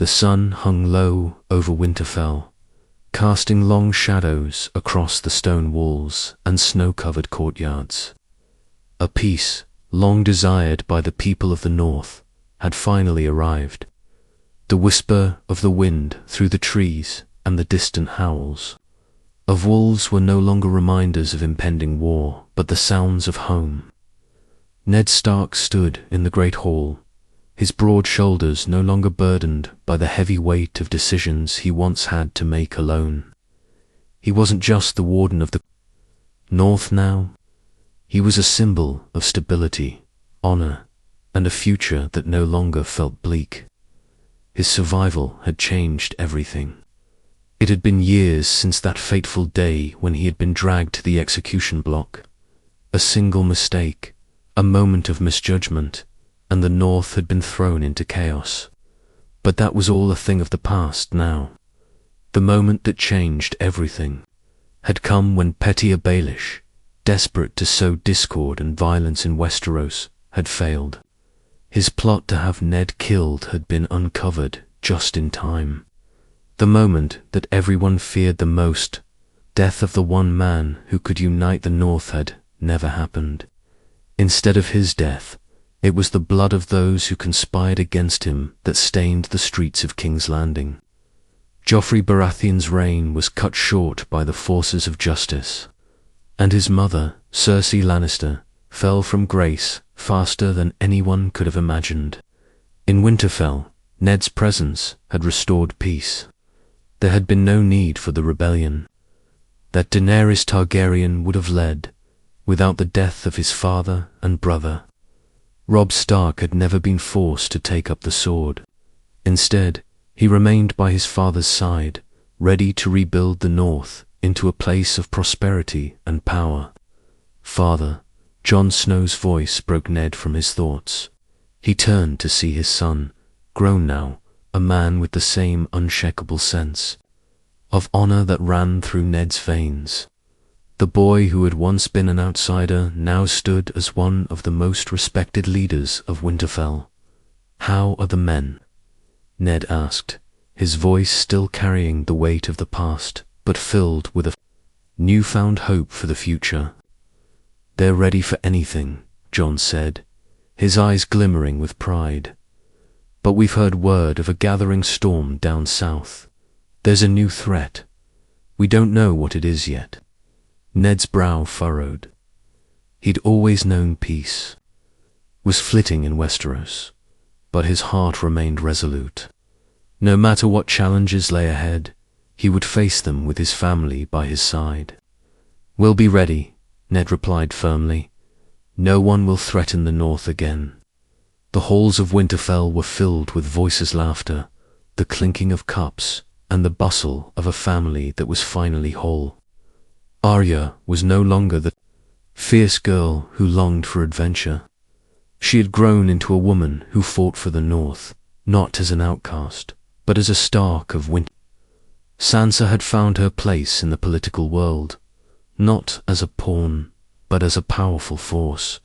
The sun hung low over Winterfell, casting long shadows across the stone walls and snow-covered courtyards. A peace, long desired by the people of the north, had finally arrived. The whisper of the wind through the trees and the distant howls of wolves were no longer reminders of impending war, but the sounds of home. Ned Stark stood in the great hall, his broad shoulders no longer burdened by the heavy weight of decisions he once had to make alone. He wasn't just the warden of the North now. He was a symbol of stability, honor, and a future that no longer felt bleak. His survival had changed everything. It had been years since that fateful day when he had been dragged to the execution block. A single mistake, a moment of misjudgment, and the North had been thrown into chaos. But that was all a thing of the past now. The moment that changed everything had come when Petyr Baelish, desperate to sow discord and violence in Westeros, had failed. His plot to have Ned killed had been uncovered just in time. The moment that everyone feared the most, death of the one man who could unite the North, had never happened. Instead of his death, it was the blood of those who conspired against him that stained the streets of King's Landing. Joffrey Baratheon's reign was cut short by the forces of justice, and his mother, Cersei Lannister, fell from grace faster than anyone could have imagined. In Winterfell, Ned's presence had restored peace. There had been no need for the rebellion that Daenerys Targaryen would have led without the death of his father and brother. Robb Stark had never been forced to take up the sword. Instead, he remained by his father's side, ready to rebuild the North into a place of prosperity and power. "Father," Jon Snow's voice broke Ned from his thoughts. He turned to see his son, grown now, a man with the same unshakable sense of honor that ran through Ned's veins. The boy who had once been an outsider now stood as one of the most respected leaders of Winterfell. "How are the men?" Ned asked, his voice still carrying the weight of the past, but filled with a newfound hope for the future. "They're ready for anything," Jon said, his eyes glimmering with pride. "But we've heard word of a gathering storm down south. There's a new threat. We don't know what it is yet." Ned's brow furrowed. He'd always known peace was flitting in Westeros, but his heart remained resolute. No matter what challenges lay ahead, he would face them with his family by his side. "We'll be ready," Ned replied firmly. "No one will threaten the North again." The halls of Winterfell were filled with voiceless laughter, the clinking of cups, and the bustle of a family that was finally whole. Arya was no longer the fierce girl who longed for adventure. She had grown into a woman who fought for the North, not as an outcast, but as a Stark of Winter. Sansa had found her place in the political world, not as a pawn, but as a powerful force.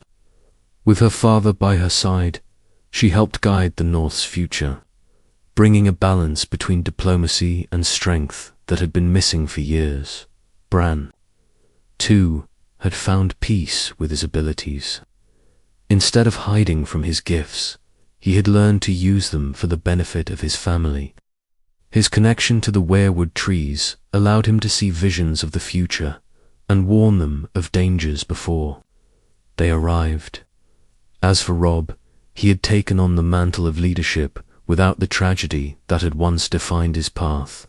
With her father by her side, she helped guide the North's future, bringing a balance between diplomacy and strength that had been missing for years. Bran, too, had found peace with his abilities. Instead of hiding from his gifts, he had learned to use them for the benefit of his family. His connection to the weirwood trees allowed him to see visions of the future and warn them of dangers before they arrived. As for Robb, he had taken on the mantle of leadership without the tragedy that had once defined his path.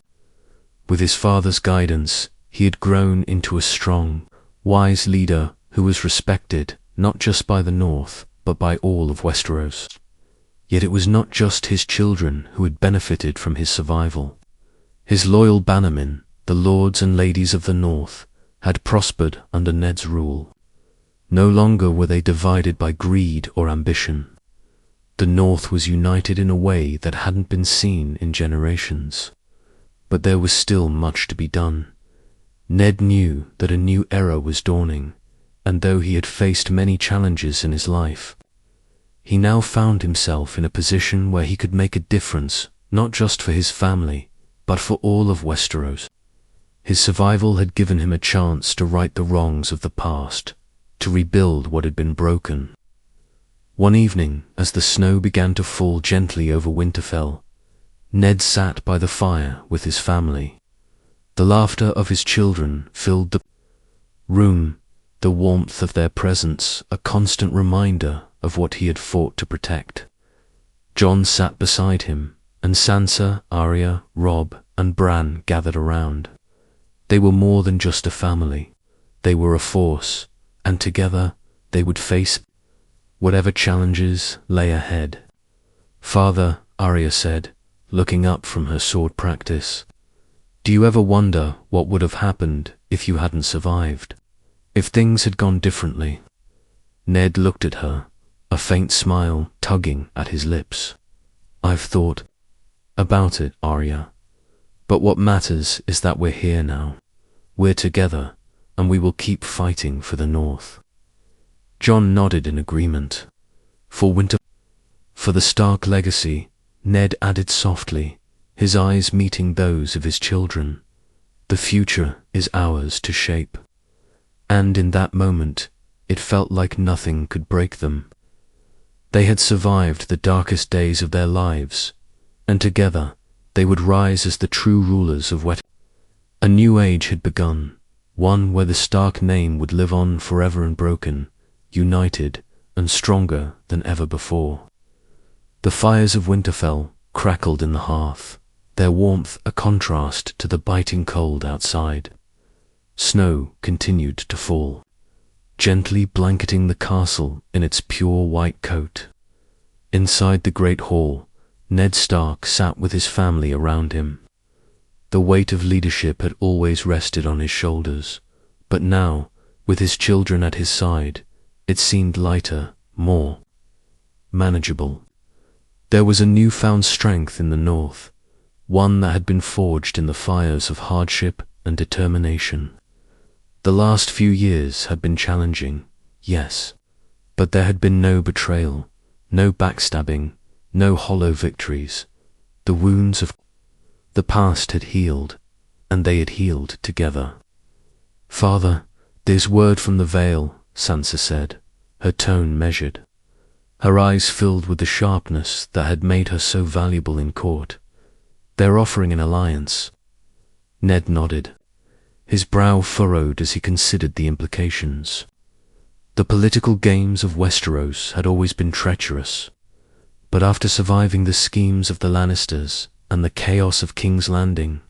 With his father's guidance, he had grown into a strong, wise leader who was respected not just by the North, but by all of Westeros. Yet it was not just his children who had benefited from his survival. His loyal bannermen, the lords and ladies of the North, had prospered under Ned's rule. No longer were they divided by greed or ambition. The North was united in a way that hadn't been seen in generations. But there was still much to be done. Ned knew that a new era was dawning, and though he had faced many challenges in his life, he now found himself in a position where he could make a difference not just for his family, but for all of Westeros. His survival had given him a chance to right the wrongs of the past, to rebuild what had been broken. One evening, as the snow began to fall gently over Winterfell, Ned sat by the fire with his family. The laughter of his children filled the room, the warmth of their presence a constant reminder of what he had fought to protect. Jon sat beside him, and Sansa, Arya, Robb, and Bran gathered around. They were more than just a family. They were a force, and together they would face whatever challenges lay ahead. "Father," Arya said, looking up from her sword practice, "do you ever wonder what would have happened if you hadn't survived? If things had gone differently?" Ned looked at her, a faint smile tugging at his lips. "I've thought about it, Arya. But what matters is that we're here now. We're together, and we will keep fighting for the North." Jon nodded in agreement. For the Stark legacy," Ned added softly, his eyes meeting those of his children. "The future is ours to shape." And in that moment, it felt like nothing could break them. They had survived the darkest days of their lives, and together they would rise as the true rulers of Westeros. A new age had begun, one where the Stark name would live on forever unbroken, united and stronger than ever before. The fires of Winterfell crackled in the hearth, their warmth a contrast to the biting cold outside. Snow continued to fall, gently blanketing the castle in its pure white coat. Inside the great hall, Ned Stark sat with his family around him. The weight of leadership had always rested on his shoulders, but now, with his children at his side, it seemed lighter, more manageable. There was a newfound strength in the North, one that had been forged in the fires of hardship and determination. The last few years had been challenging, yes, but there had been no betrayal, no backstabbing, no hollow victories. The wounds of the past had healed, and they had healed together. "Father, there's word from the Vale," Sansa said, her tone measured. Her eyes filled with the sharpness that had made her so valuable in court. "They're offering an alliance." Ned nodded, his brow furrowed as he considered the implications. The political games of Westeros had always been treacherous, but after surviving the schemes of the Lannisters and the chaos of King's Landing,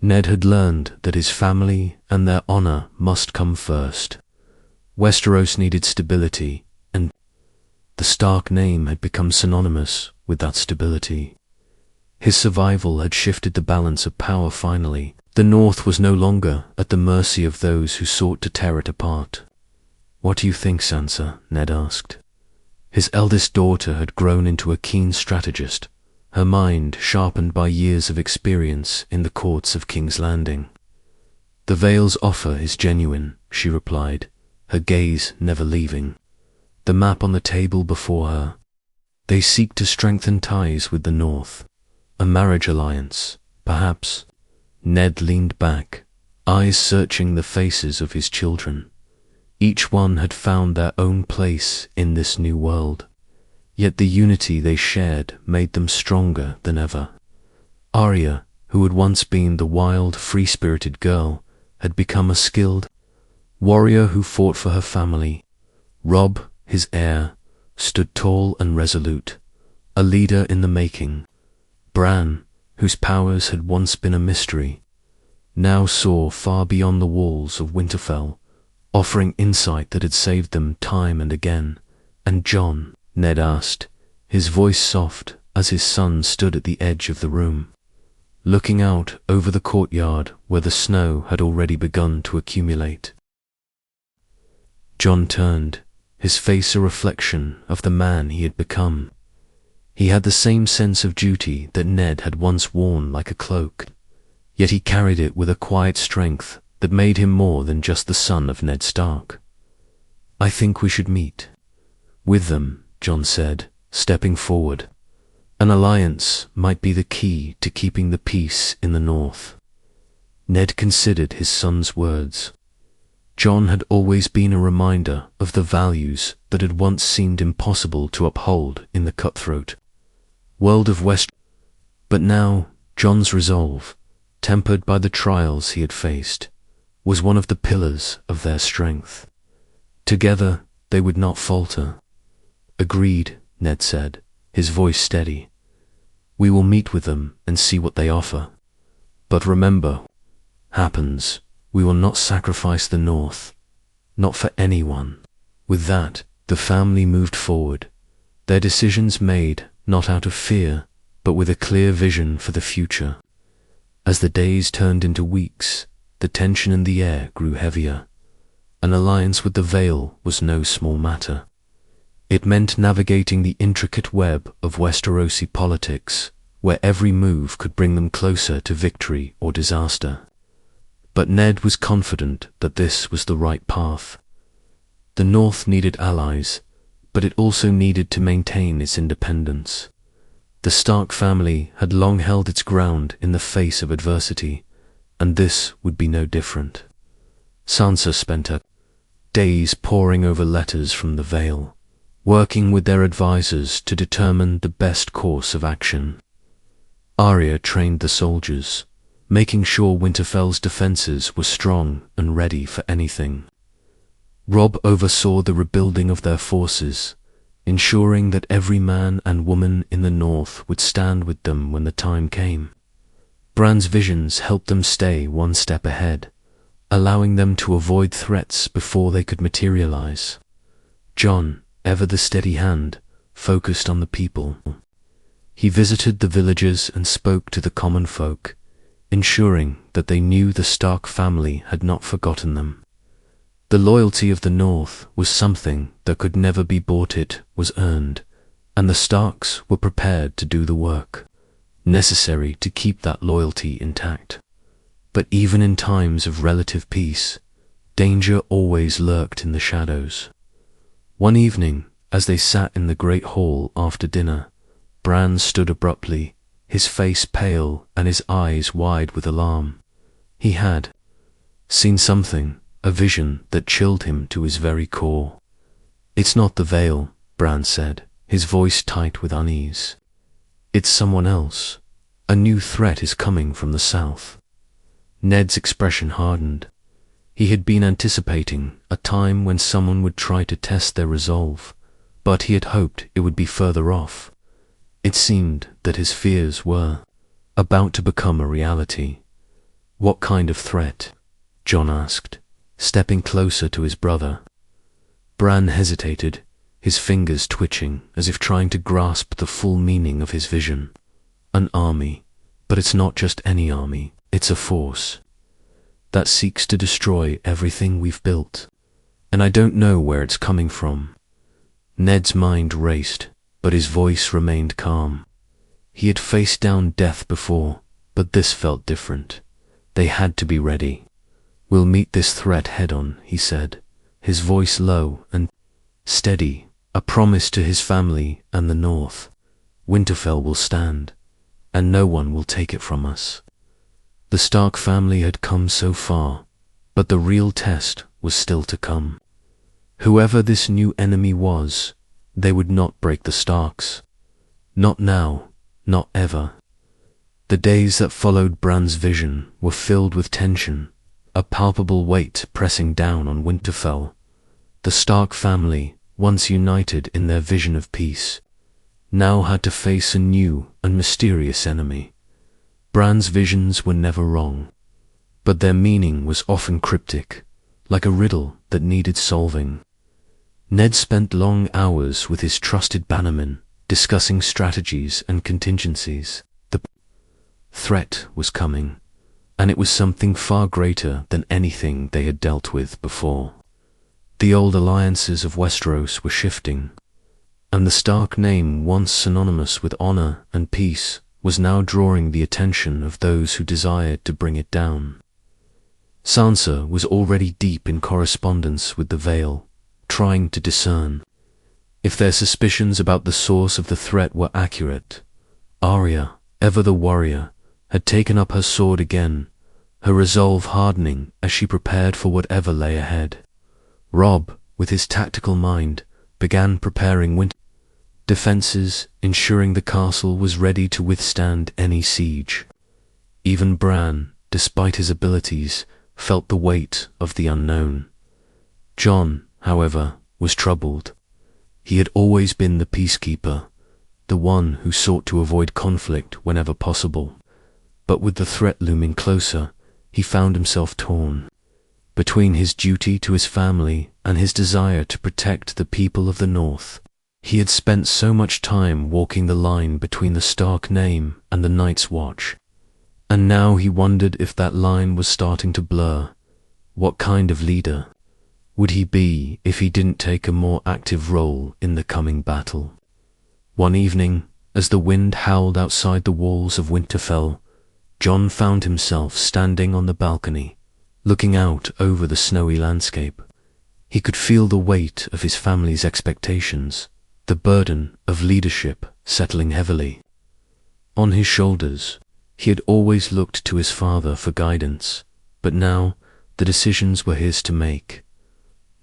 Ned had learned that his family and their honor must come first. Westeros needed stability, and the Stark name had become synonymous with that stability. His survival had shifted the balance of power finally. The North was no longer at the mercy of those who sought to tear it apart. "What do you think, Sansa?" Ned asked. His eldest daughter had grown into a keen strategist, her mind sharpened by years of experience in the courts of King's Landing. "The Vale's offer is genuine," she replied, her gaze never leaving the map on the table before her. "They seek to strengthen ties with the North. A marriage alliance, perhaps." Ned leaned back, eyes searching the faces of his children. Each one had found their own place in this new world, yet the unity they shared made them stronger than ever. Arya, who had once been the wild, free-spirited girl, had become a skilled warrior who fought for her family. Robb, his heir, stood tall and resolute, a leader in the making. Bran, whose powers had once been a mystery, now saw far beyond the walls of Winterfell, offering insight that had saved them time and again. "And Jon?" Ned asked, his voice soft as his son stood at the edge of the room, looking out over the courtyard where the snow had already begun to accumulate. Jon turned, his face a reflection of the man he had become. He had the same sense of duty that Ned had once worn like a cloak, yet he carried it with a quiet strength that made him more than just the son of Ned Stark. "I think we should meet with them," Jon said, stepping forward. An alliance might be the key to keeping the peace in the north. Ned considered his son's words. Jon had always been a reminder of the values that had once seemed impossible to uphold in the cutthroat world of West. But now Jon's resolve, tempered by the trials he had faced, was one of the pillars of their strength. Together they would not falter. Agreed, Ned said, his voice steady. We will meet with them and see what they offer. But remember, happens, we will not sacrifice the North, not for anyone. With that, the family moved forward, their decisions made not out of fear, but with a clear vision for the future. As the days turned into weeks, the tension in the air grew heavier. An alliance with the Vale was no small matter. It meant navigating the intricate web of Westerosi politics, where every move could bring them closer to victory or disaster. But Ned was confident that this was the right path. The North needed allies, but it also needed to maintain its independence. The Stark family had long held its ground in the face of adversity, and this would be no different. Sansa spent her days poring over letters from the Vale, working with their advisors to determine the best course of action. Arya trained the soldiers, making sure Winterfell's defenses were strong and ready for anything. Robb oversaw the rebuilding of their forces, ensuring that every man and woman in the north would stand with them when the time came. Bran's visions helped them stay one step ahead, allowing them to avoid threats before they could materialize. Jon, ever the steady hand, focused on the people. He visited the villages and spoke to the common folk, ensuring that they knew the Stark family had not forgotten them. The loyalty of the North was something that could never be bought, it was earned, and the Starks were prepared to do the work necessary to keep that loyalty intact. But even in times of relative peace, danger always lurked in the shadows. One evening, as they sat in the great hall after dinner, Bran stood abruptly, his face pale and his eyes wide with alarm. He had seen something, a vision that chilled him to his very core. "It's not the Vale," Bran said, his voice tight with unease. "It's someone else. A new threat is coming from the south." Ned's expression hardened. He had been anticipating a time when someone would try to test their resolve, but he had hoped it would be further off. It seemed that his fears were about to become a reality. "What kind of threat?" Jon asked, stepping closer to his brother. Bran hesitated, his fingers twitching as if trying to grasp the full meaning of his vision. "An army, but it's not just any army, it's a force that seeks to destroy everything we've built, and I don't know where it's coming from." Ned's mind raced, but his voice remained calm. He had faced down death before, but this felt different. They had to be ready. "We'll meet this threat head-on," he said, his voice low and steady, a promise to his family and the North. "Winterfell will stand, and no one will take it from us." The Stark family had come so far, but the real test was still to come. Whoever this new enemy was, they would not break the Starks. Not now, not ever. The days that followed Bran's vision were filled with tension, a palpable weight pressing down on Winterfell. The Stark family, once united in their vision of peace, now had to face a new and mysterious enemy. Bran's visions were never wrong, but their meaning was often cryptic, like a riddle that needed solving. Ned spent long hours with his trusted bannermen, discussing strategies and contingencies. The threat was coming, and it was something far greater than anything they had dealt with before. The old alliances of Westeros were shifting, and the Stark name, once synonymous with honor and peace, was now drawing the attention of those who desired to bring it down. Sansa was already deep in correspondence with the Vale, trying to discern if their suspicions about the source of the threat were accurate. Arya, ever the warrior, had taken up her sword again, her resolve hardening as she prepared for whatever lay ahead. Robb, with his tactical mind, began preparing winter defenses, ensuring the castle was ready to withstand any siege. Even Bran, despite his abilities, felt the weight of the unknown. Jon, however, was troubled. He had always been the peacekeeper, the one who sought to avoid conflict whenever possible. But with the threat looming closer, he found himself torn between his duty to his family and his desire to protect the people of the North. He had spent so much time walking the line between the Stark name and the Night's Watch, and now he wondered if that line was starting to blur. What kind of leader would he be if he didn't take a more active role in the coming battle? One evening, as the wind howled outside the walls of Winterfell, Jon found himself standing on the balcony, looking out over the snowy landscape. He could feel the weight of his family's expectations, the burden of leadership settling heavily on his shoulders. He had always looked to his father for guidance, but now the decisions were his to make.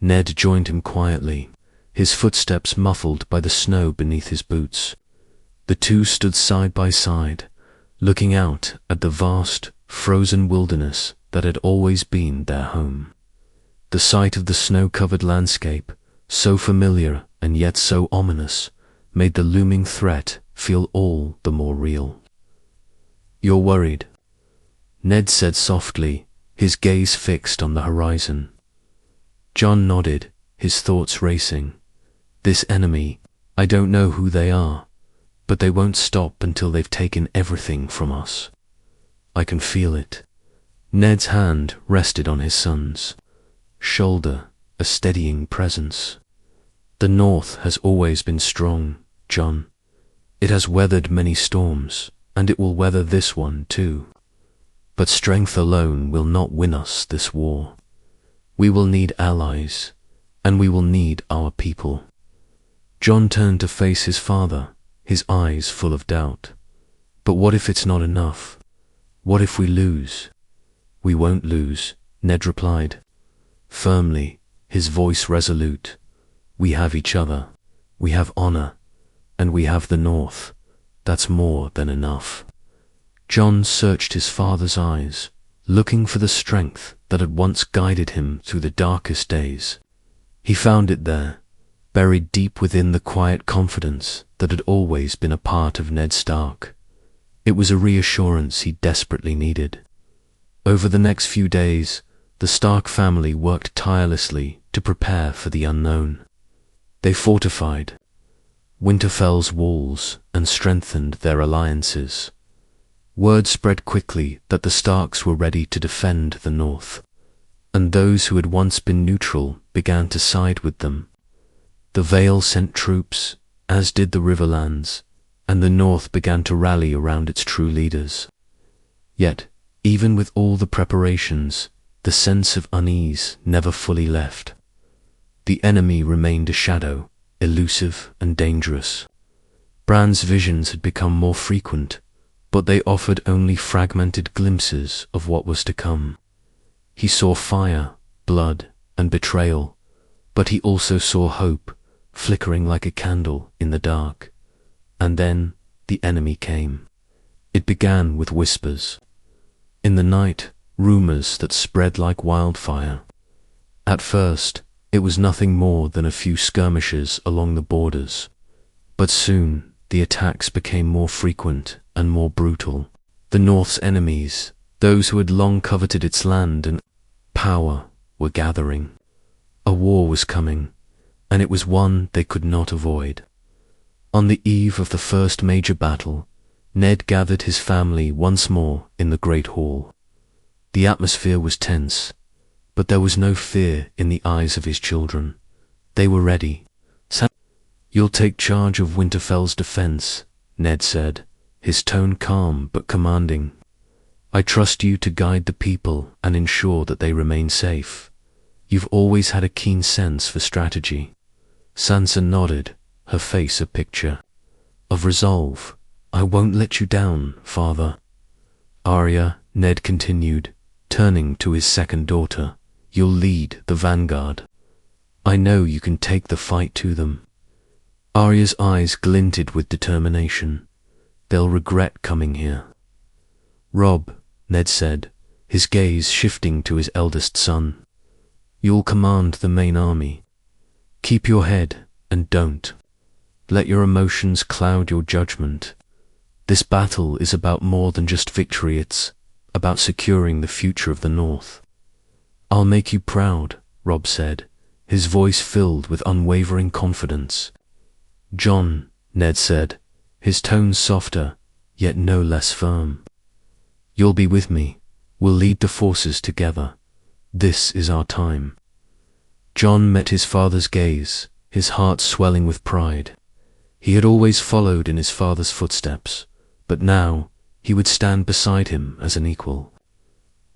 Ned joined him quietly, his footsteps muffled by the snow beneath his boots. The two stood side by side, looking out at the vast, frozen wilderness that had always been their home. The sight of the snow-covered landscape, so familiar and yet so ominous, made the looming threat feel all the more real. "You're worried," Ned said softly, his gaze fixed on the horizon. Jon nodded, his thoughts racing. This enemy, I don't know who they are, but they won't stop until they've taken everything from us. I can feel it. Ned's hand rested on his son's shoulder, a steadying presence. The North has always been strong, Jon. It has weathered many storms, and it will weather this one too. But strength alone will not win us this war. We will need allies, and we will need our people. Jon turned to face his father, his eyes full of doubt. But what if it's not enough? What if we lose? We won't lose, Ned replied, firmly, his voice resolute. We have each other, we have honor, and we have the North. That's more than enough. Jon searched his father's eyes, looking for the strength that had once guided him through the darkest days. He found it there, buried deep within the quiet confidence that had always been a part of Ned Stark. It was a reassurance he desperately needed. Over the next few days, the Stark family worked tirelessly to prepare for the unknown. They fortified Winterfell's walls and strengthened their alliances. Word spread quickly that the Starks were ready to defend the North, and those who had once been neutral began to side with them. The Vale sent troops, as did the Riverlands, and the North began to rally around its true leaders. Yet, even with all the preparations, the sense of unease never fully left. The enemy remained a shadow, elusive and dangerous. Bran's visions had become more frequent, but they offered only fragmented glimpses of what was to come. He saw fire, blood, and betrayal, but he also saw hope, flickering like a candle in the dark. And then the enemy came. It began with whispers. In the night, rumors that spread like wildfire. At first, it was nothing more than a few skirmishes along the borders, but soon the attacks became more frequent and more brutal. The North's enemies, those who had long coveted its land and power, were gathering. A war was coming, and it was one they could not avoid. On the eve of the first major battle, Ned gathered his family once more in the Great Hall. The atmosphere was tense, but there was no fear in the eyes of his children. They were ready. "You'll take charge of Winterfell's defense," Ned said, his tone calm but commanding. "I trust you to guide the people and ensure that they remain safe. You've always had a keen sense for strategy." Sansa nodded, her face a picture of resolve, I won't let you down, father. Arya, Ned continued, turning to his second daughter. You'll lead the vanguard. I know you can take the fight to them. Arya's eyes glinted with determination. They'll regret coming here. Robb, Ned said, his gaze shifting to his eldest son. You'll command the main army. Keep your head and don't let your emotions cloud your judgment. This battle is about more than just victory, it's about securing the future of the North. I'll make you proud, Robb said, his voice filled with unwavering confidence. Jon, Ned said, his tone softer, yet no less firm. You'll be with me. We'll lead the forces together. This is our time. Jon met his father's gaze, his heart swelling with pride. He had always followed in his father's footsteps, but now he would stand beside him as an equal.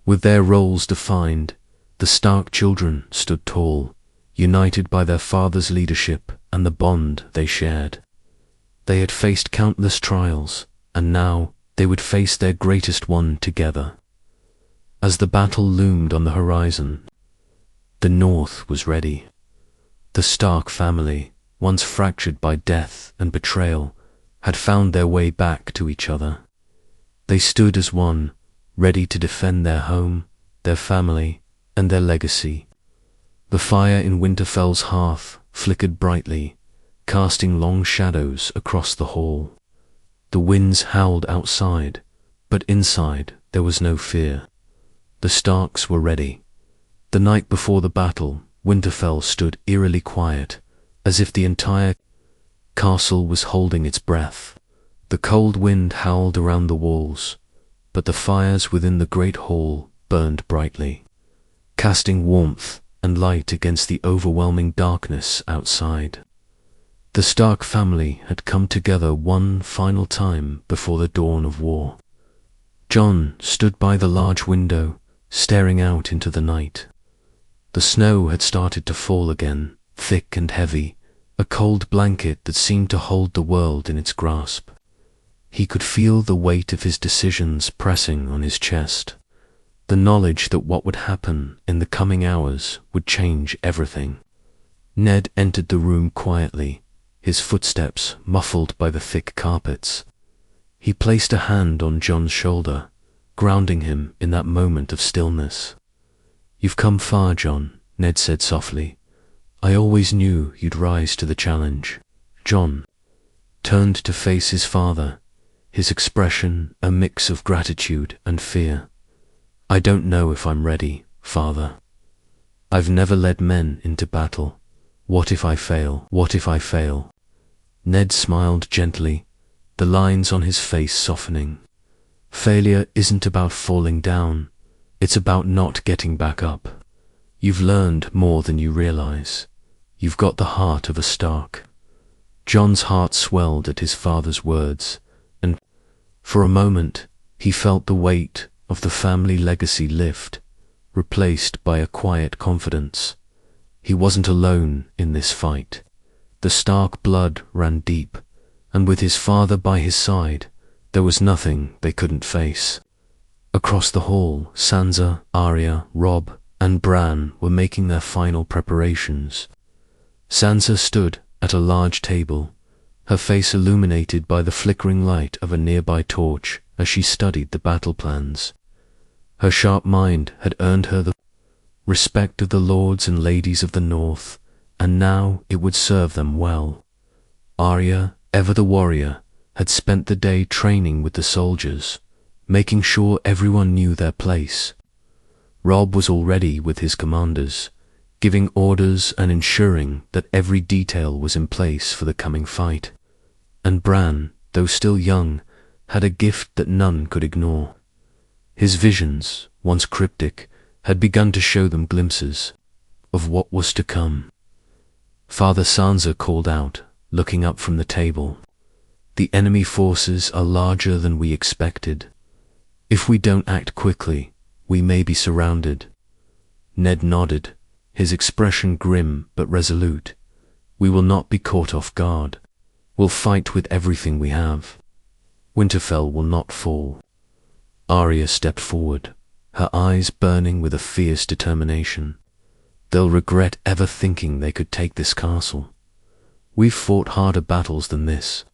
With their roles defined, the Stark children stood tall, united by their father's leadership and the bond they shared. They had faced countless trials, and now they would face their greatest one together. As the battle loomed on the horizon, the North was ready. The Stark family, once fractured by death and betrayal, had found their way back to each other. They stood as one, ready to defend their home, their family, and their legacy. The fire in Winterfell's hearth flickered brightly, casting long shadows across the hall. The winds howled outside, but inside there was no fear. The Starks were ready. The night before the battle, Winterfell stood eerily quiet, as if the entire castle was holding its breath. The cold wind howled around the walls, but the fires within the great hall burned brightly, casting warmth and light against the overwhelming darkness outside. The Stark family had come together one final time before the dawn of war. Jon stood by the large window, staring out into the night. The snow had started to fall again, thick and heavy, a cold blanket that seemed to hold the world in its grasp. He could feel the weight of his decisions pressing on his chest, the knowledge that what would happen in the coming hours would change everything. Ned entered the room quietly, his footsteps muffled by the thick carpets. He placed a hand on Jon's shoulder, grounding him in that moment of stillness. You've come far, Jon, Ned said softly. I always knew you'd rise to the challenge. Jon turned to face his father, his expression a mix of gratitude and fear. I don't know if I'm ready, father. I've never led men into battle. What if I fail? What if I fail? Ned smiled gently, the lines on his face softening. Failure isn't about falling down. It's about not getting back up. You've learned more than you realize. You've got the heart of a Stark. Jon's heart swelled at his father's words, and for a moment he felt the weight of the family legacy lift, replaced by a quiet confidence. He wasn't alone in this fight. The Stark blood ran deep, and with his father by his side, there was nothing they couldn't face. Across the hall, Sansa, Arya, Robb, and Bran were making their final preparations. Sansa stood at a large table, her face illuminated by the flickering light of a nearby torch as she studied the battle plans. Her sharp mind had earned her the respect of the lords and ladies of the North, and now it would serve them well. Arya, ever the warrior, had spent the day training with the soldiers, making sure everyone knew their place. Robb was already with his commanders, giving orders and ensuring that every detail was in place for the coming fight. And Bran, though still young, had a gift that none could ignore. His visions, once cryptic, had begun to show them glimpses of what was to come. Father Sansa called out, looking up from the table. The enemy forces are larger than we expected. If we don't act quickly, we may be surrounded. Ned nodded, his expression grim but resolute. We will not be caught off guard. We'll fight with everything we have. Winterfell will not fall. Arya stepped forward, her eyes burning with a fierce determination. They'll regret ever thinking they could take this castle. We've fought harder battles than this.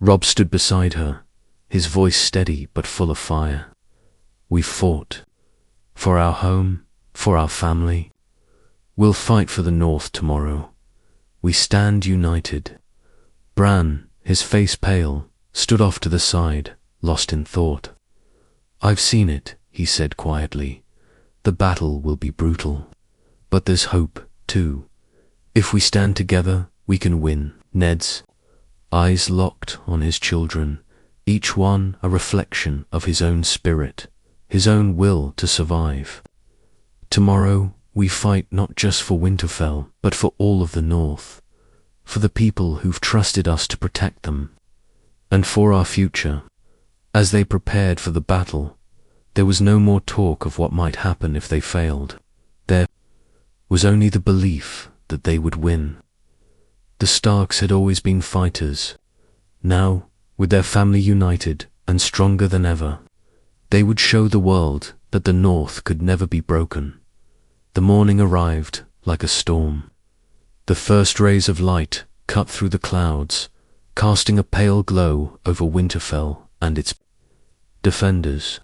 Robb stood beside her, his voice steady but full of fire. We've fought. For our home, for our family. We'll fight for the North tomorrow. We stand united. Bran, his face pale, stood off to the side, lost in thought. I've seen it, he said quietly. The battle will be brutal. But there's hope, too. If we stand together, we can win. Ned's eyes locked on his children, each one a reflection of his own spirit, his own will to survive. Tomorrow, we fight not just for Winterfell, but for all of the North, for the people who've trusted us to protect them, and for our future. As they prepared for the battle, there was no more talk of what might happen if they failed. There was only the belief that they would win. The Starks had always been fighters. Now, with their family united and stronger than ever, they would show the world that the North could never be broken. The morning arrived like a storm. The first rays of light cut through the clouds, casting a pale glow over Winterfell and its defenders.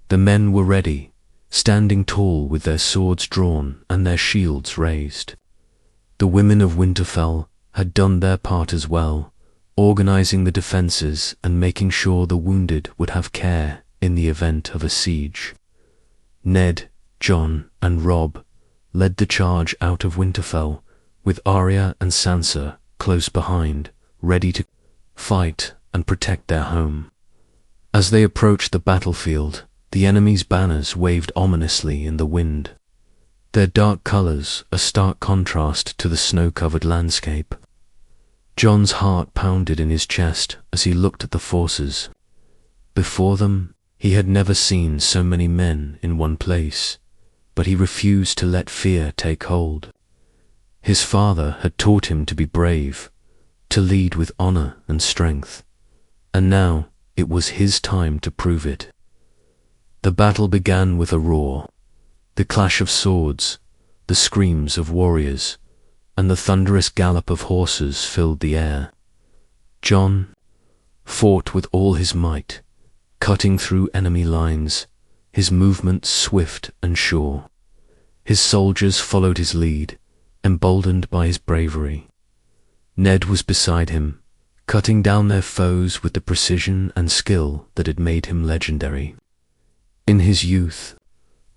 The men were ready, standing tall with their swords drawn and their shields raised. The women of Winterfell had done their part as well, organizing the defenses and making sure the wounded would have care in the event of a siege. Ned, Jon, and Robb led the charge out of Winterfell, with Arya and Sansa close behind, ready to fight and protect their home. As they approached the battlefield, the enemy's banners waved ominously in the wind, their dark colors a stark contrast to the snow-covered landscape. Jon's heart pounded in his chest as he looked at the forces. Before them, he had never seen so many men in one place, but he refused to let fear take hold. His father had taught him to be brave, to lead with honor and strength, and now it was his time to prove it. The battle began with a roar, the clash of swords, the screams of warriors, and the thunderous gallop of horses filled the air. Jon fought with all his might, cutting through enemy lines, his movements swift and sure. His soldiers followed his lead, emboldened by his bravery. Ned was beside him, cutting down their foes with the precision and skill that had made him legendary. In his youth,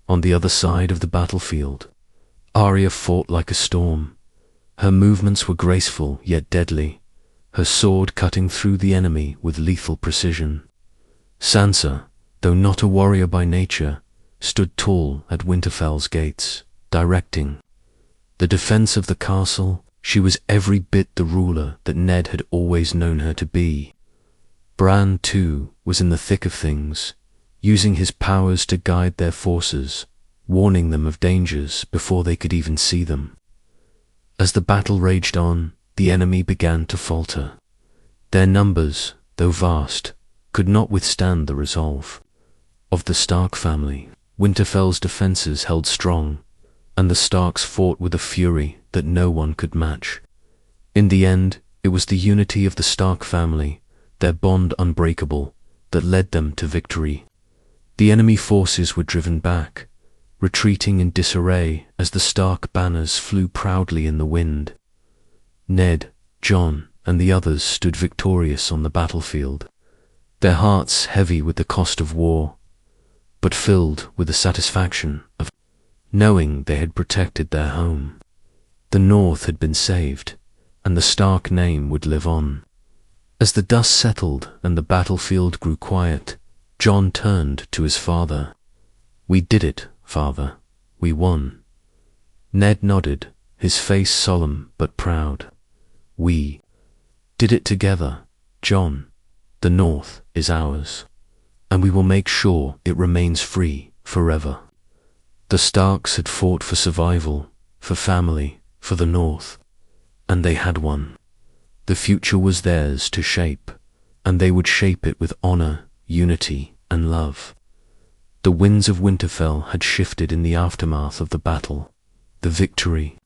on the other side of the battlefield, Arya fought like a storm. Her movements were graceful yet deadly, her sword cutting through the enemy with lethal precision. Sansa, though not a warrior by nature, stood tall at Winterfell's gates, directing. The defense of the castle, she was every bit the ruler that Ned had always known her to be. Bran, too, was in the thick of things, using his powers to guide their forces, warning them of dangers before they could even see them. As the battle raged on, the enemy began to falter. Their numbers, though vast, could not withstand the resolve of the Stark family. Winterfell's defenses held strong, and the Starks fought with a fury that no one could match. In the end, it was the unity of the Stark family, their bond unbreakable, that led them to victory. The enemy forces were driven back, retreating in disarray as the Stark banners flew proudly in the wind. Ned, Jon, and the others stood victorious on the battlefield, their hearts heavy with the cost of war, but filled with the satisfaction of knowing they had protected their home. The North had been saved, and the Stark name would live on. As the dust settled and the battlefield grew quiet, Jon turned to his father. "We did it, father. We won." Ned nodded, his face solemn but proud. "We did it together, Jon. The North is ours, and we will make sure it remains free forever." The Starks had fought for survival, for family, for the North, and they had won. The future was theirs to shape, and they would shape it with honor, unity, and love. The winds of Winterfell had shifted in the aftermath of the battle. The victory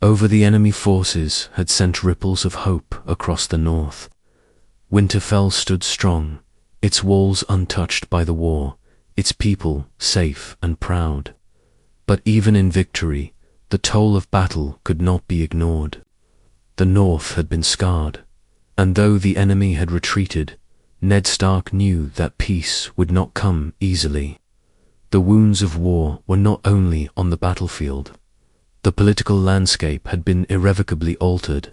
over the enemy forces had sent ripples of hope across the north. Winterfell stood strong, its walls untouched by the war, its people safe and proud. But even in victory, the toll of battle could not be ignored. The north had been scarred, and though the enemy had retreated, Ned Stark knew that peace would not come easily. The wounds of war were not only on the battlefield. The political landscape had been irrevocably altered.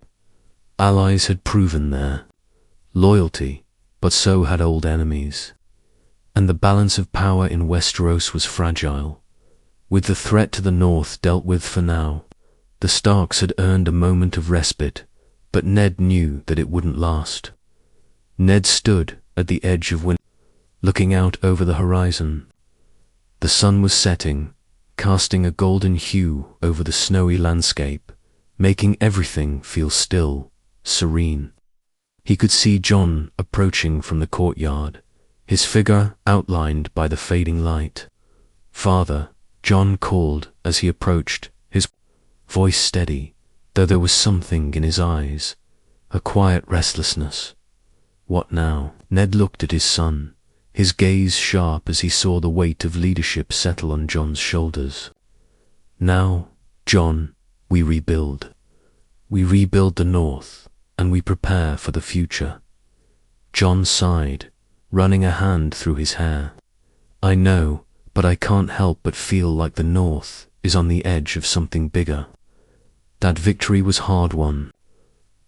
Allies had proven their loyalty, but so had old enemies. And the balance of power in Westeros was fragile. With the threat to the north dealt with for now, the Starks had earned a moment of respite, but Ned knew that it wouldn't last. Ned stood at the edge of Winterfell, looking out over the horizon. The sun was setting, casting a golden hue over the snowy landscape, making everything feel still, serene. He could see Jon approaching from the courtyard, his figure outlined by the fading light. "Father," Jon called as he approached, his voice steady, though there was something in his eyes, a quiet restlessness. "What now?" Ned looked at his son, his gaze sharp as he saw the weight of leadership settle on Jon's shoulders. "Now, Jon, we rebuild. We rebuild the north, and we prepare for the future." Jon sighed, running a hand through his hair. "I know, but I can't help but feel like the north is on the edge of something bigger. That victory was hard-won,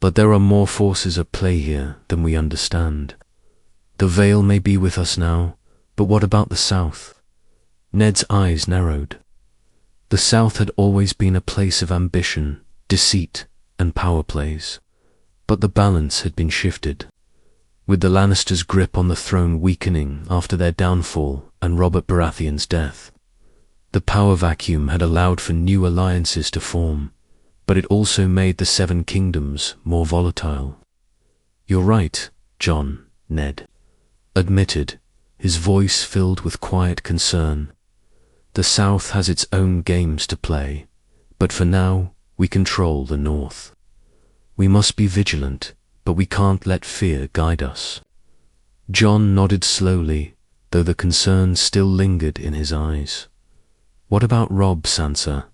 but there are more forces at play here than we understand. The Vale may be with us now, but what about the South?" Ned's eyes narrowed. The South had always been a place of ambition, deceit, and power plays. But the balance had been shifted. With the Lannisters' grip on the throne weakening after their downfall and Robert Baratheon's death, the power vacuum had allowed for new alliances to form, but it also made the Seven Kingdoms more volatile. "You're right, Jon," Ned admitted, his voice filled with quiet concern. "The South has its own games to play, but for now we control the North. We must be vigilant, but we can't let fear guide us." Jon nodded slowly, though the concern still lingered in his eyes. "What about Robb, Sansa?"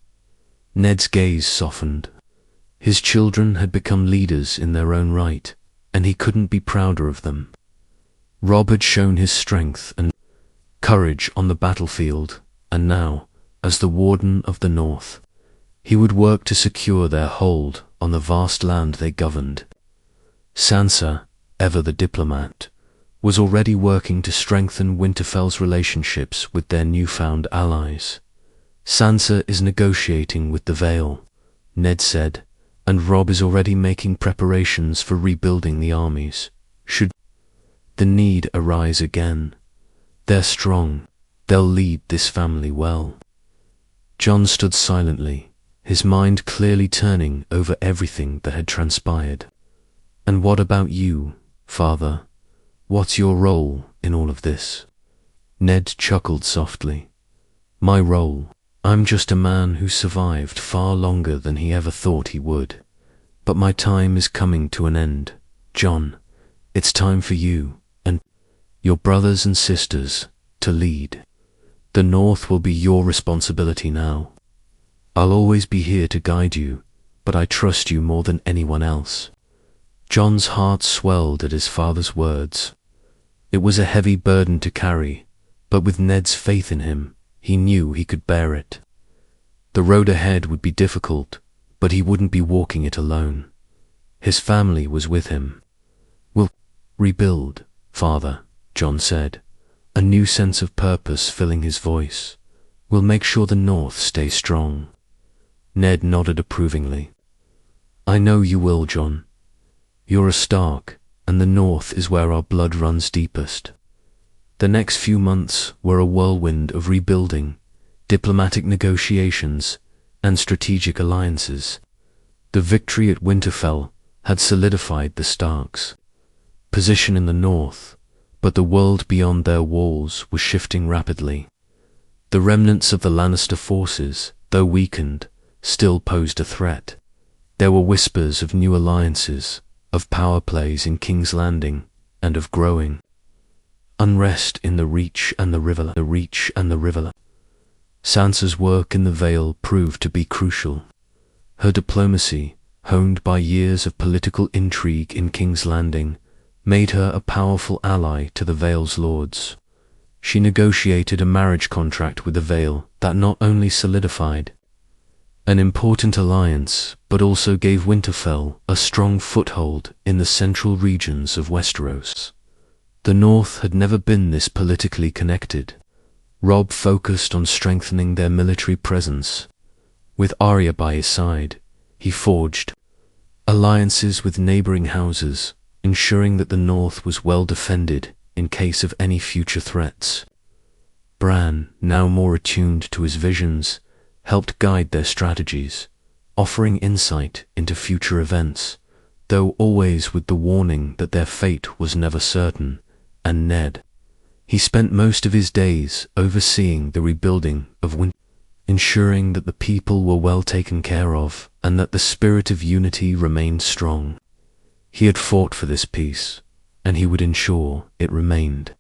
Ned's gaze softened. His children had become leaders in their own right, and he couldn't be prouder of them. Robb had shown his strength and courage on the battlefield, and now, as the Warden of the North, he would work to secure their hold on the vast land they governed. Sansa, ever the diplomat, was already working to strengthen Winterfell's relationships with their newfound allies. "Sansa is negotiating with the Vale," Ned said, "and Robb is already making preparations for rebuilding the armies. Should the need arise again, they're strong. They'll lead this family well." Jon stood silently, his mind clearly turning over everything that had transpired. "And what about you, Father? What's your role in all of this?" Ned chuckled softly. "My role? I'm just a man who survived far longer than he ever thought he would. But my time is coming to an end, Jon. It's time for you, and your brothers and sisters, to lead. The North will be your responsibility now. I'll always be here to guide you, but I trust you more than anyone else." Jon's heart swelled at his father's words. It was a heavy burden to carry, but with Ned's faith in him, he knew he could bear it. The road ahead would be difficult, but he wouldn't be walking it alone. His family was with him. "We'll rebuild, Father," Jon said, a new sense of purpose filling his voice. "We'll make sure the North stays strong." Ned nodded approvingly. "I know you will, Jon. You're a Stark, and the North is where our blood runs deepest." The next few months were a whirlwind of rebuilding, diplomatic negotiations, and strategic alliances. The victory at Winterfell had solidified the Starks. position in the north, but the world beyond their walls was shifting rapidly. The remnants of the Lannister forces, though weakened, still posed a threat. There were whispers of new alliances, of power plays in King's Landing, and of growing unrest in the Reach and the River. Sansa's work in the Vale proved to be crucial. Her diplomacy, honed by years of political intrigue in King's Landing, made her a powerful ally to the Vale's lords. She negotiated a marriage contract with the Vale that not only solidified an important alliance, but also gave Winterfell a strong foothold in the central regions of Westeros. The North had never been this politically connected. Robb focused on strengthening their military presence. With Arya by his side, he forged alliances with neighboring houses, ensuring that the North was well defended in case of any future threats. Bran, now more attuned to his visions, helped guide their strategies, offering insight into future events, though always with the warning that their fate was never certain. And Ned, he spent most of his days overseeing the rebuilding of Winterfell, ensuring that the people were well taken care of and that the spirit of unity remained strong. He had fought for this peace, and he would ensure it remained.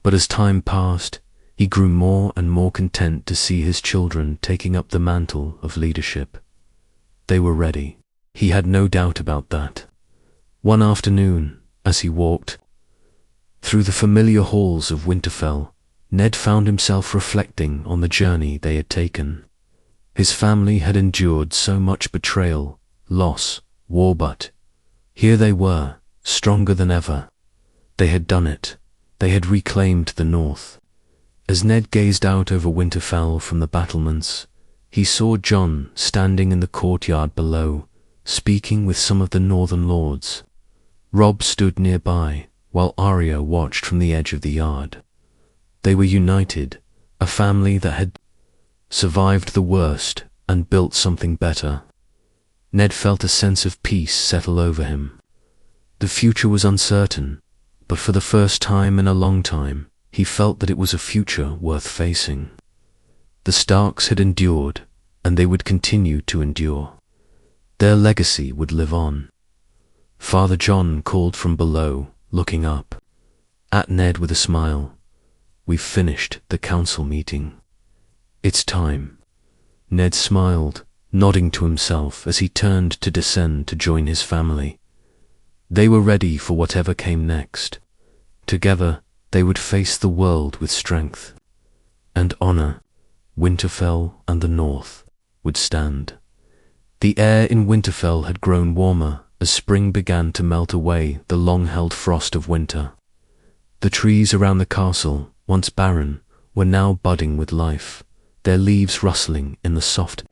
But as time passed, he grew more and more content to see his children taking up the mantle of leadership. They were ready. He had no doubt about that. One afternoon, as he walked through the familiar halls of Winterfell, Ned found himself reflecting on the journey they had taken. His family had endured so much betrayal, loss, war, but here they were, stronger than ever. They had done it. They had reclaimed the North. As Ned gazed out over Winterfell from the battlements, he saw Jon standing in the courtyard below, speaking with some of the northern lords. Robb stood nearby, while Arya watched from the edge of the yard. They were united, a family that had survived the worst and built something better. Ned felt a sense of peace settle over him. The future was uncertain, but for the first time in a long time, he felt that it was a future worth facing. The Starks had endured, and they would continue to endure. Their legacy would live on. Father Jon called from below, looking up at Ned with a smile. "We've finished the council meeting. It's time." Ned smiled, nodding to himself as he turned to descend to join his family. They were ready for whatever came next. Together, they would face the world with strength and honor. Winterfell and the North would stand. The air in Winterfell had grown warmer as spring began to melt away the long-held frost of winter. The trees around the castle, once barren, were now budding with life, their leaves rustling in the soft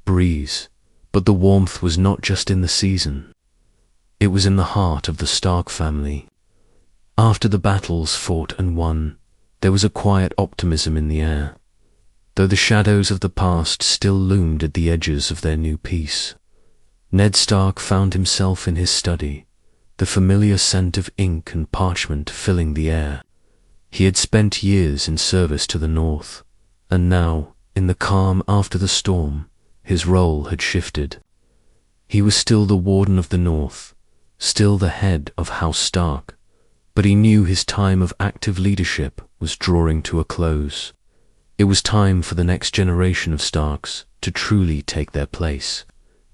breeze. But the warmth was not just in the season. It was in the heart of the Stark family. After the battles fought and won, there was a quiet optimism in the air, though the shadows of the past still loomed at the edges of their new peace. Ned Stark found himself in his study, the familiar scent of ink and parchment filling the air. He had spent years in service to the North, and now, in the calm after the storm, his role had shifted. He was still the Warden of the North, still the head of House Stark, but he knew his time of active leadership was drawing to a close. It was time for the next generation of Starks to truly take their place.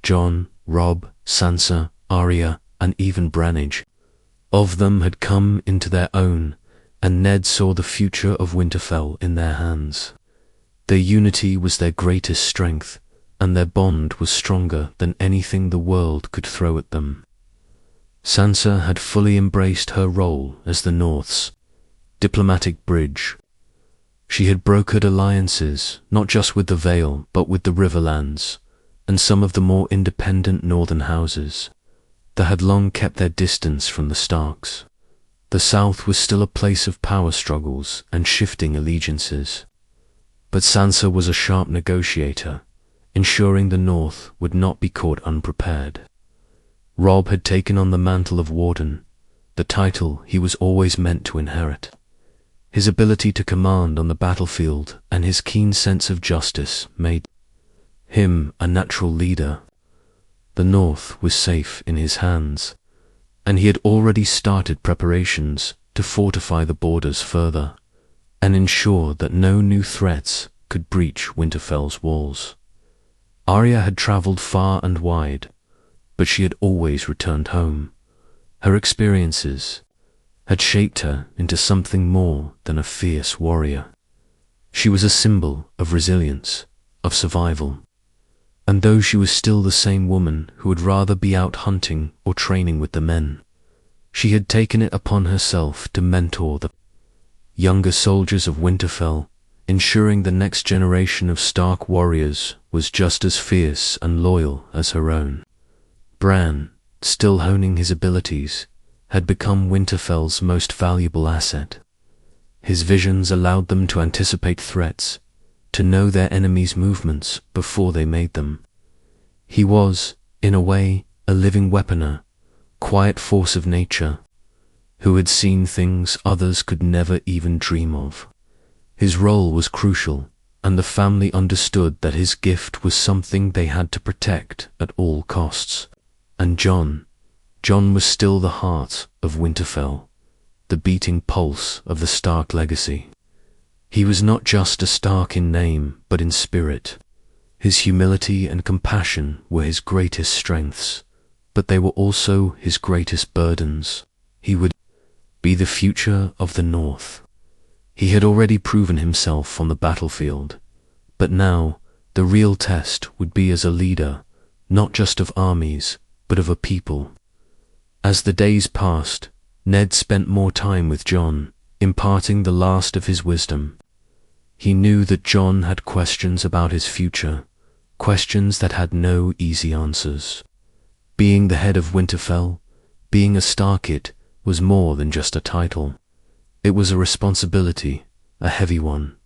Jon, Robb, Sansa, Arya, and even Branage. Of them had come into their own, and Ned saw the future of Winterfell in their hands. Their unity was their greatest strength, and their bond was stronger than anything the world could throw at them. Sansa had fully embraced her role as the North's diplomatic bridge. She had brokered alliances, not just with the Vale, but with the Riverlands, and some of the more independent northern houses that had long kept their distance from the Starks. The South was still a place of power struggles and shifting allegiances. But Sansa was a sharp negotiator, ensuring the North would not be caught unprepared. Robb had taken on the mantle of Warden, the title he was always meant to inherit. His ability to command on the battlefield and his keen sense of justice made him a natural leader. The North was safe in his hands, and he had already started preparations to fortify the borders further and ensure that no new threats could breach Winterfell's walls. Arya had travelled far and wide, but she had always returned home. Her experiences had shaped her into something more than a fierce warrior. She was a symbol of resilience, of survival. And though she was still the same woman who would rather be out hunting or training with the men, she had taken it upon herself to mentor the younger soldiers of Winterfell, ensuring the next generation of Stark warriors was just as fierce and loyal as her own. Bran, still honing his abilities, had become Winterfell's most valuable asset. His visions allowed them to anticipate threats, to know their enemies' movements before they made them. He was, in a way, a living weaponer, quiet force of nature, who had seen things others could never even dream of. His role was crucial, and the family understood that his gift was something they had to protect at all costs. And Jon was still the heart of Winterfell, the beating pulse of the Stark legacy. He was not just a Stark in name, but in spirit. His humility and compassion were his greatest strengths, but they were also his greatest burdens. He would be the future of the North. He had already proven himself on the battlefield, but now the real test would be as a leader, not just of armies, but of a people. As the days passed, Ned spent more time with Jon, imparting the last of his wisdom. He knew that Jon had questions about his future, questions that had no easy answers. Being the head of Winterfell, being a Starkite, was more than just a title. It was a responsibility, a heavy one.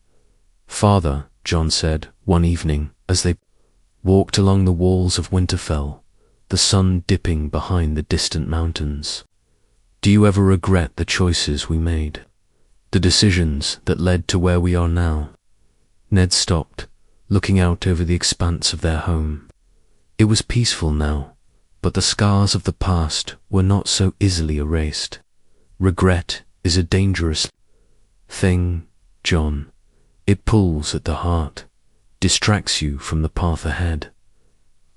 "Father," Jon said one evening as they walked along the walls of Winterfell, the sun dipping behind the distant mountains, "do you ever regret the choices we made? The decisions that led to where we are now?" Ned stopped, looking out over the expanse of their home. It was peaceful now, but the scars of the past were not so easily erased. Regret is a dangerous thing, Jon. It pulls at the heart, distracts you from the path ahead.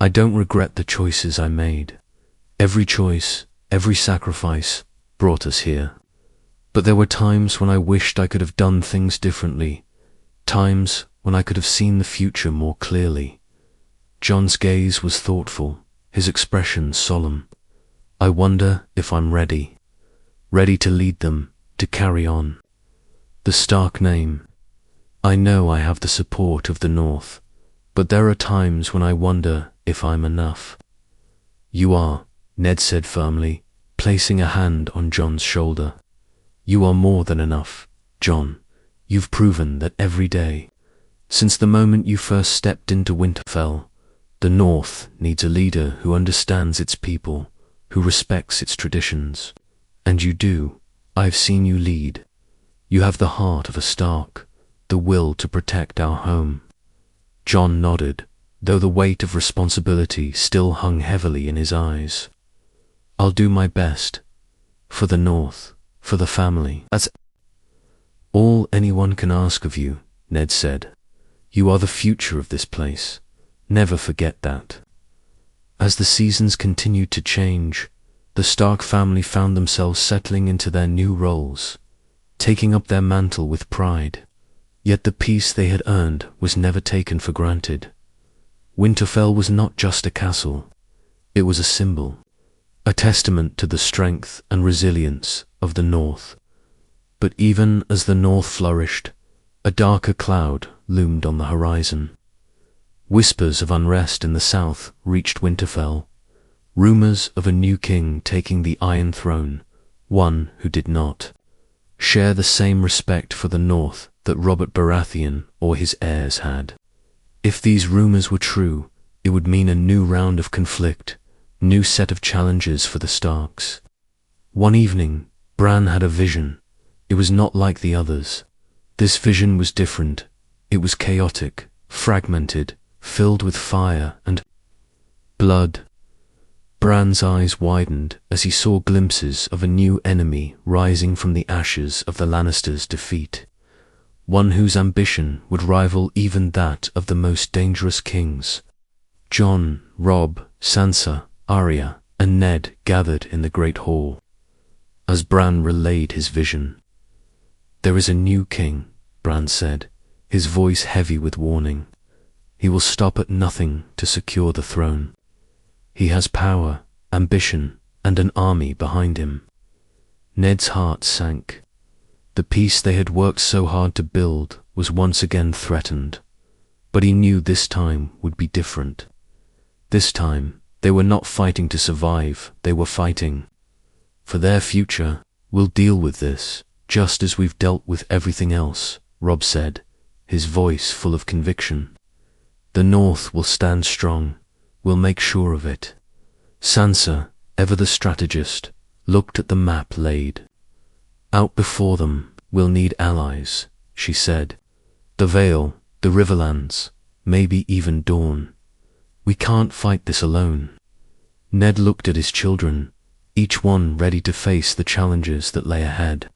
I don't regret the choices I made. Every choice, every sacrifice brought us here. But there were times when I wished I could have done things differently, times when I could have seen the future more clearly. Jon's gaze was thoughtful, his expression solemn. I wonder if I'm ready to lead them, to carry on. The Stark name. I know I have the support of the North, but there are times when I wonder if I'm enough. You are, Ned said firmly, placing a hand on Jon's shoulder. You are more than enough, Jon. You've proven that every day. Since the moment you first stepped into Winterfell, the North needs a leader who understands its people, who respects its traditions. And you do. I've seen you lead. You have the heart of a Stark, the will to protect our home. Jon nodded, though the weight of responsibility still hung heavily in his eyes. I'll do my best. For the North, for the family. That's all anyone can ask of you, Ned said. You are the future of this place. Never forget that. As the seasons continued to change, the Stark family found themselves settling into their new roles, taking up their mantle with pride. Yet the peace they had earned was never taken for granted. Winterfell was not just a castle. It was a symbol, a testament to the strength and resilience of the North. But even as the North flourished, a darker cloud loomed on the horizon. Whispers of unrest in the south reached Winterfell, rumors of a new king taking the Iron Throne, one who did not share the same respect for the North that Robert Baratheon or his heirs had. If these rumors were true, it would mean a new round of conflict, new set of challenges for the Starks. One evening, Bran had a vision. It was not like the others. This vision was different. It was chaotic, fragmented, filled with fire and blood. Bran's eyes widened as he saw glimpses of a new enemy rising from the ashes of the Lannisters' defeat. One whose ambition would rival even that of the most dangerous kings. Jon, Robb, Sansa, Arya, and Ned gathered in the great hall. As Bran relayed his vision, "There is a new king," Bran said, his voice heavy with warning. "He will stop at nothing to secure the throne. He has power, ambition, and an army behind him." Ned's heart sank. The peace they had worked so hard to build was once again threatened. But he knew this time would be different. This time, they were not fighting to survive, they were fighting for their future. "We'll deal with this, just as we've dealt with everything else," Robb said, his voice full of conviction. "The North will stand strong. We'll make sure of it." Sansa, ever the strategist, looked at the map laid out before them. "We'll need allies," she said. "The Vale, the Riverlands, maybe even Dorne. We can't fight this alone." Ned looked at his children, each one ready to face the challenges that lay ahead.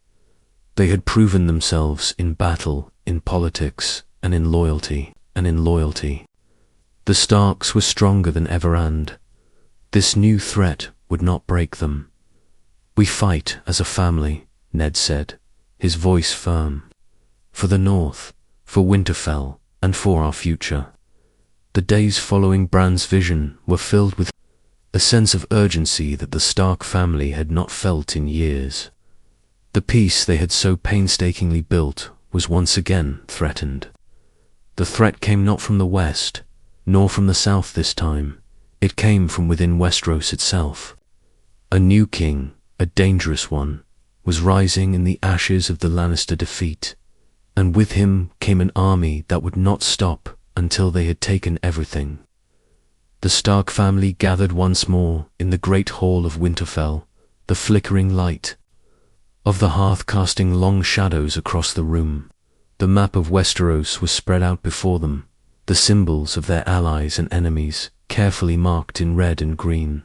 They had proven themselves in battle, in politics, and in loyalty. The Starks were stronger than ever, and this new threat would not break them. "We fight as a family," Ned said, his voice firm. "For the North, for Winterfell, and for our future." The days following Bran's vision were filled with a sense of urgency that the Stark family had not felt in years. The peace they had so painstakingly built was once again threatened. The threat came not from the west, nor from the south this time. It came from within Westeros itself. A new king, a dangerous one, was rising in the ashes of the Lannister defeat, and with him came an army that would not stop until they had taken everything. The Stark family gathered once more in the great hall of Winterfell, the flickering light of the hearth casting long shadows across the room. The map of Westeros was spread out before them, the symbols of their allies and enemies carefully marked in red and green.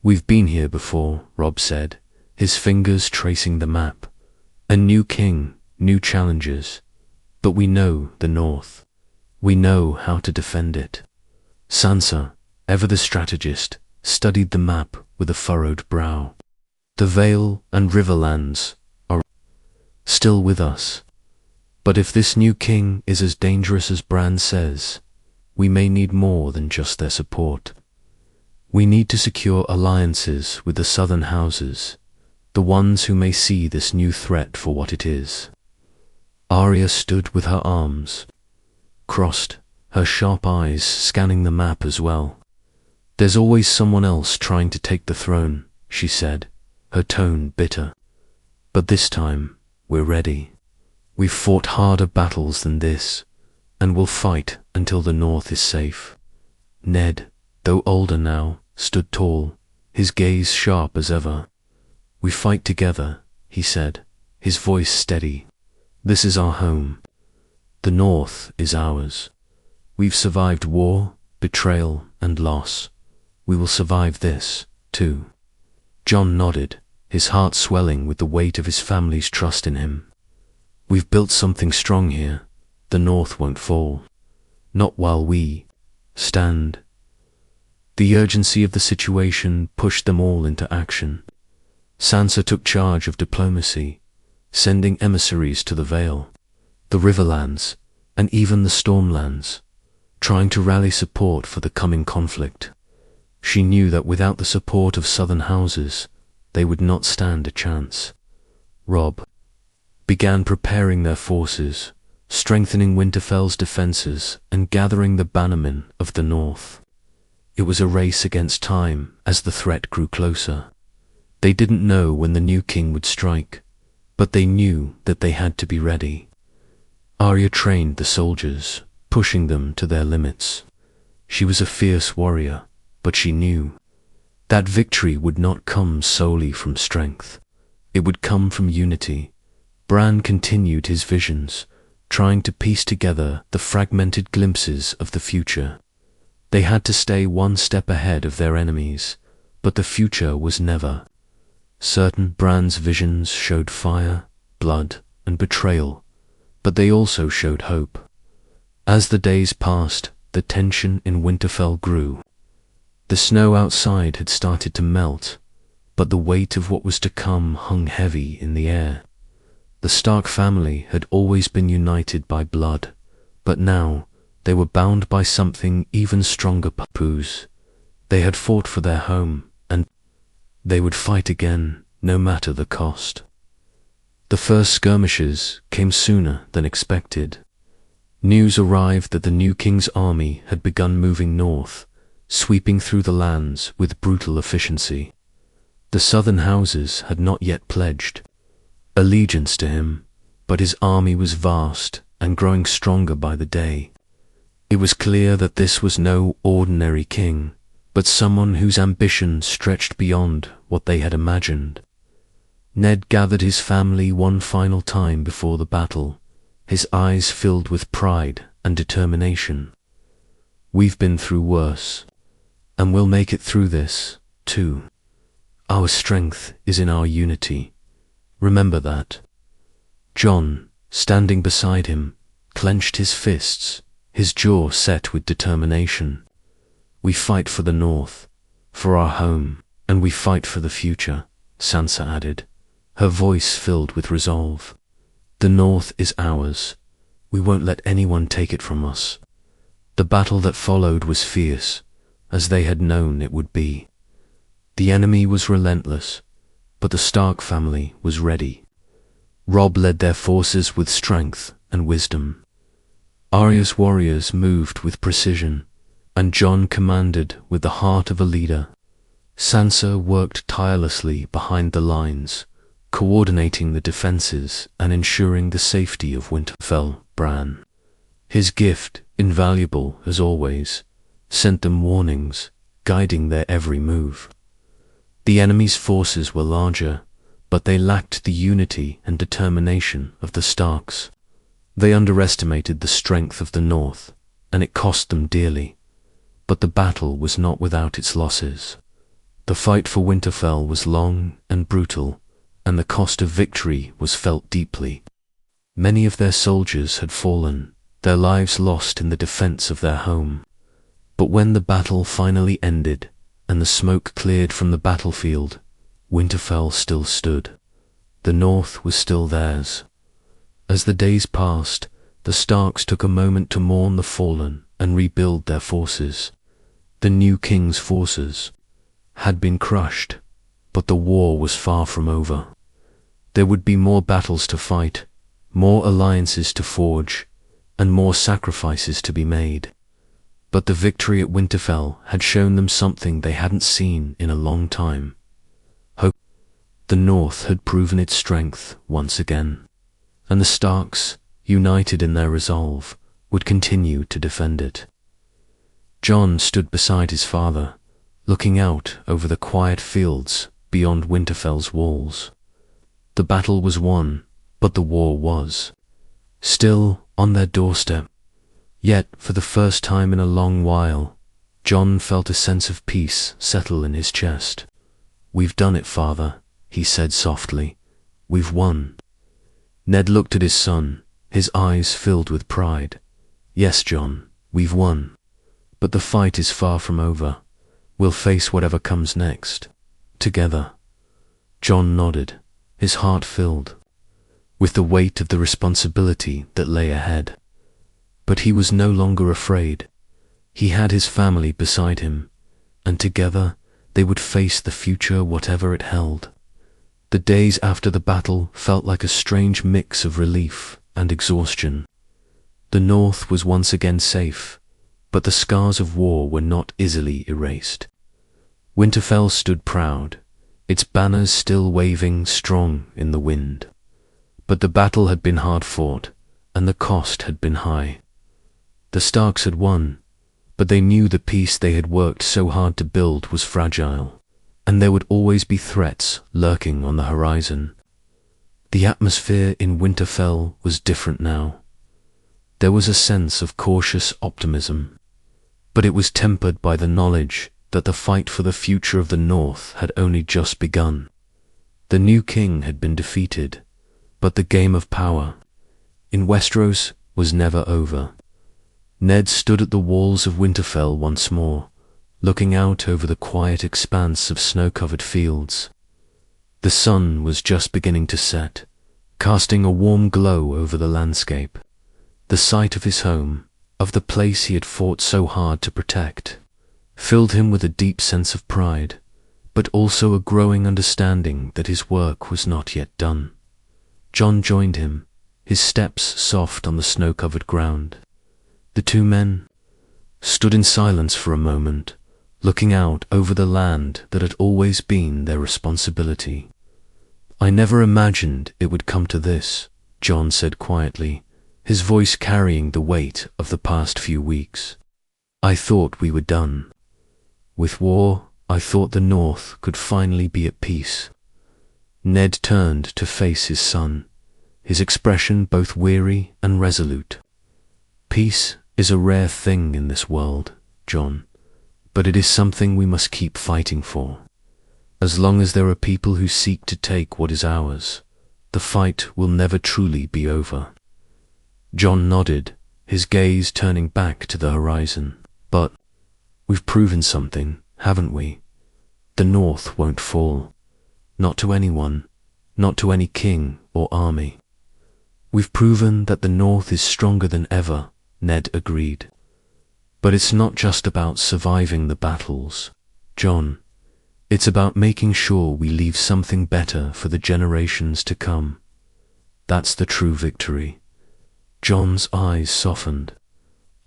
"We've been here before," Robb said, his fingers tracing the map. "A new king, new challenges. But we know the North. We know how to defend it." Sansa, ever the strategist, studied the map with a furrowed brow. "The Vale and Riverlands are still with us. But if this new king is as dangerous as Bran says, we may need more than just their support. We need to secure alliances with the southern houses, the ones who may see this new threat for what it is." Arya stood with her arms crossed, her sharp eyes scanning the map as well. "There's always someone else trying to take the throne," she said, her tone bitter. "But this time, we're ready. We've fought harder battles than this, and we'll fight until the North is safe." Ned, though older now, stood tall, his gaze sharp as ever. "We fight together," he said, his voice steady. "This is our home. The North is ours. We've survived war, betrayal, and loss. We will survive this, too." Jon nodded, his heart swelling with the weight of his family's trust in him. "We've built something strong here. The North won't fall. Not while we stand." The urgency of the situation pushed them all into action. Sansa took charge of diplomacy, sending emissaries to the Vale, the Riverlands, and even the Stormlands, trying to rally support for the coming conflict. She knew that without the support of southern houses, they would not stand a chance. Robb began preparing their forces, strengthening Winterfell's defenses and gathering the bannermen of the North. It was a race against time as the threat grew closer. They didn't know when the new king would strike, but they knew that they had to be ready. Arya trained the soldiers, pushing them to their limits. She was a fierce warrior, but she knew That victory would not come solely from strength. It would come from unity. Bran continued his visions, trying to piece together the fragmented glimpses of the future. They had to stay one step ahead of their enemies, but the future was never certain. Bran's visions showed fire, blood, and betrayal, but they also showed hope. As the days passed, the tension in Winterfell grew. The snow outside had started to melt, but the weight of what was to come hung heavy in the air. The Stark family had always been united by blood, but now they were bound by something even stronger. Papoose. They had fought for their home, and they would fight again, no matter the cost. The first skirmishes came sooner than expected. News arrived that the new king's army had begun moving north, sweeping through the lands with brutal efficiency. The southern houses had not yet pledged allegiance to him, but his army was vast and growing stronger by the day. It was clear that this was no ordinary king, but someone whose ambition stretched beyond what they had imagined. Ned gathered his family one final time before the battle, his eyes filled with pride and determination. "We've been through worse, and we'll make it through this, too. Our strength is in our unity. Remember that." Jon, standing beside him, clenched his fists, his jaw set with determination. "We fight for the North, for our home, and we fight for the future," Sansa added, her voice filled with resolve. "The North is ours. We won't let anyone take it from us." The battle that followed was fierce, as they had known it would be. The enemy was relentless, but the Stark family was ready. Robb led their forces with strength and wisdom. Arya's warriors moved with precision, and Jon commanded with the heart of a leader. Sansa worked tirelessly behind the lines, coordinating the defenses and ensuring the safety of Winterfell. Bran, his gift, invaluable as always, sent them warnings, guiding their every move. The enemy's forces were larger, but they lacked the unity and determination of the Starks. They underestimated the strength of the North, and it cost them dearly. But the battle was not without its losses. The fight for Winterfell was long and brutal, and the cost of victory was felt deeply. Many of their soldiers had fallen, their lives lost in the defense of their home. But when the battle finally ended, and the smoke cleared from the battlefield, Winterfell still stood. The North was still theirs. As the days passed, the Starks took a moment to mourn the fallen and rebuild their forces. The new king's forces had been crushed, but the war was far from over. There would be more battles to fight, more alliances to forge, and more sacrifices to be made. But the victory at Winterfell had shown them something they hadn't seen in a long time. Hope. The North had proven its strength once again, and the Starks, united in their resolve, would continue to defend it. Jon stood beside his father, looking out over the quiet fields beyond Winterfell's walls. The battle was won, but the war was still on their doorstep. Yet, for the first time in a long while, Jon felt a sense of peace settle in his chest. "We've done it, father," he said softly. "We've won." Ned looked at his son, his eyes filled with pride. "Yes, Jon, we've won. But the fight is far from over. We'll face whatever comes next, together." Jon nodded, his heart filled with the weight of the responsibility that lay ahead. But he was no longer afraid. He had his family beside him, and together they would face the future whatever it held. The days after the battle felt like a strange mix of relief and exhaustion. The North was once again safe, but the scars of war were not easily erased. Winterfell stood proud, its banners still waving strong in the wind. But the battle had been hard fought, and the cost had been high. The Starks had won, but they knew the peace they had worked so hard to build was fragile. and there would always be threats lurking on the horizon. The atmosphere in Winterfell was different now. There was a sense of cautious optimism, but it was tempered by the knowledge that the fight for the future of the North had only just begun. The new king had been defeated, but the game of power in Westeros was never over. Ned stood at the walls of Winterfell once more, looking out over the quiet expanse of snow-covered fields. The sun was just beginning to set, casting a warm glow over the landscape. The sight of his home, of the place he had fought so hard to protect, filled him with a deep sense of pride, but also a growing understanding that his work was not yet done. Jon joined him, his steps soft on the snow-covered ground. The two men stood in silence for a moment, looking out over the land that had always been their responsibility. "I never imagined it would come to this," Jon said quietly, his voice carrying the weight of the past few weeks. "I thought we were done. With war, I thought the North could finally be at peace." Ned turned to face his son, his expression both weary and resolute. "Peace is a rare thing in this world, Jon, but it is something we must keep fighting for. As long as there are people who seek to take what is ours, the fight will never truly be over." Jon nodded, his gaze turning back to the horizon. "But we've proven something, haven't we? The North won't fall. Not to anyone, not to any king or army." "We've proven that the North is stronger than ever," Ned agreed. "But it's not just about surviving the battles, Jon. It's about making sure we leave something better for the generations to come. That's the true victory." Jon's eyes softened.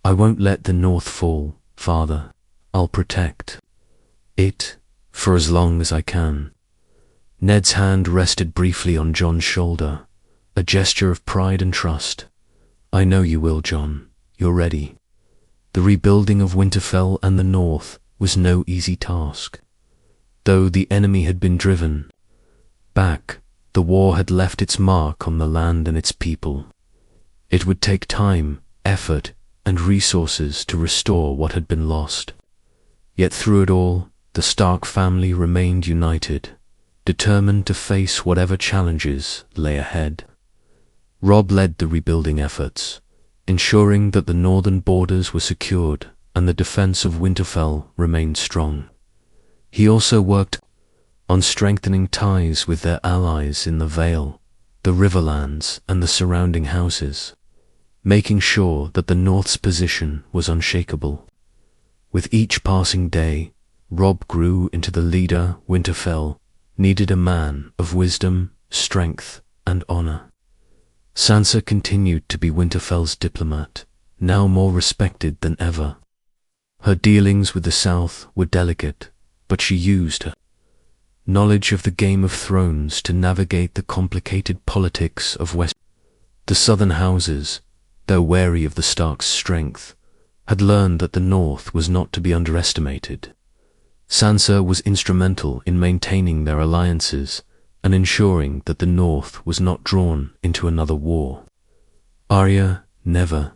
"I won't let the North fall, Father. I'll protect it for as long as I can." Ned's hand rested briefly on Jon's shoulder, a gesture of pride and trust. "I know you will, Jon. You're ready." The rebuilding of Winterfell and the North was no easy task. Though the enemy had been driven back, the war had left its mark on the land and its people. It would take time, effort, and resources to restore what had been lost. Yet through it all, the Stark family remained united, determined to face whatever challenges lay ahead. Robb led the rebuilding efforts, ensuring that the northern borders were secured and the defense of Winterfell remained strong. He also worked on strengthening ties with their allies in the Vale, the Riverlands, and the surrounding houses, making sure that the North's position was unshakable. With each passing day, Robb grew into the leader Winterfell needed, a man of wisdom, strength, and honor. Sansa continued to be Winterfell's diplomat, now more respected than ever. Her dealings with the South were delicate, but she used her knowledge of the Game of Thrones to navigate the complicated politics of West. The southern houses, though wary of the Starks' strength, had learned that the North was not to be underestimated. Sansa was instrumental in maintaining their alliances and ensuring that the North was not drawn into another war. Arya, never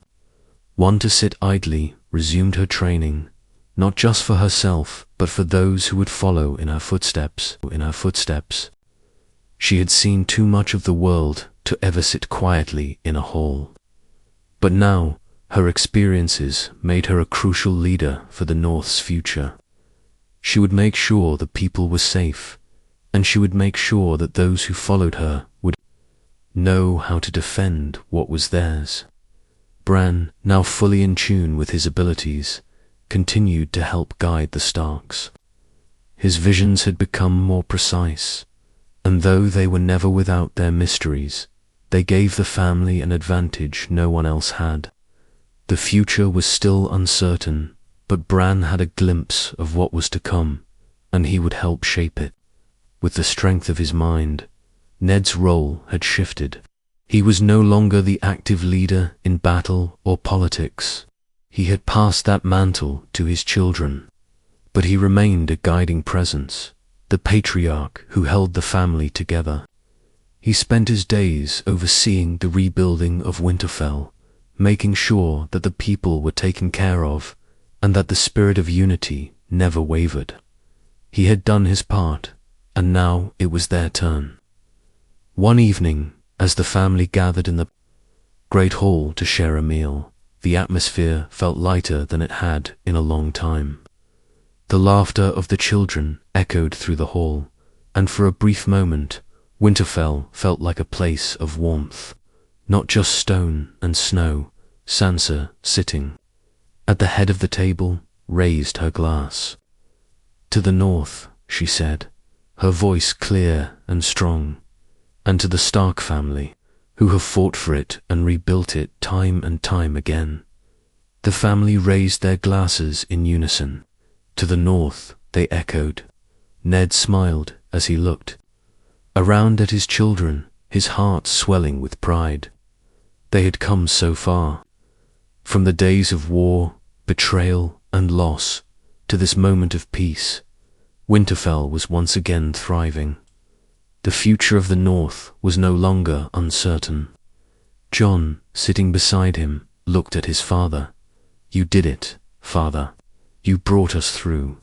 one to sit idly, resumed her training, not just for herself, but for those who would follow in her footsteps. She had seen too much of the world to ever sit quietly in a hall. But now, her experiences made her a crucial leader for the North's future. She would make sure the people were safe, and she would make sure that those who followed her would know how to defend what was theirs. Bran, now fully in tune with his abilities, continued to help guide the Starks. His visions had become more precise, and though they were never without their mysteries, they gave the family an advantage no one else had. The future was still uncertain, but Bran had a glimpse of what was to come, and he would help shape it. With the strength of his mind, Ned's role had shifted. He was no longer the active leader in battle or politics. He had passed that mantle to his children, but he remained a guiding presence, the patriarch who held the family together. He spent his days overseeing the rebuilding of Winterfell, making sure that the people were taken care of and that the spirit of unity never wavered. He had done his part, and now it was their turn. One evening, as the family gathered in the great hall to share a meal, the atmosphere felt lighter than it had in a long time. The laughter of the children echoed through the hall, and for a brief moment, Winterfell felt like a place of warmth, not just stone and snow. Sansa, sitting at the head of the table, raised her glass. "To the north," she said, her voice clear and strong, "and to the Stark family, who have fought for it and rebuilt it time and time again." The family raised their glasses in unison. "To the north," they echoed. Ned smiled as he looked around at his children, his heart swelling with pride. They had come so far, from the days of war, betrayal, and loss, to this moment of peace. Winterfell was once again thriving. The future of the North was no longer uncertain. Jon, sitting beside him, looked at his father. "You did it, Father. You brought us through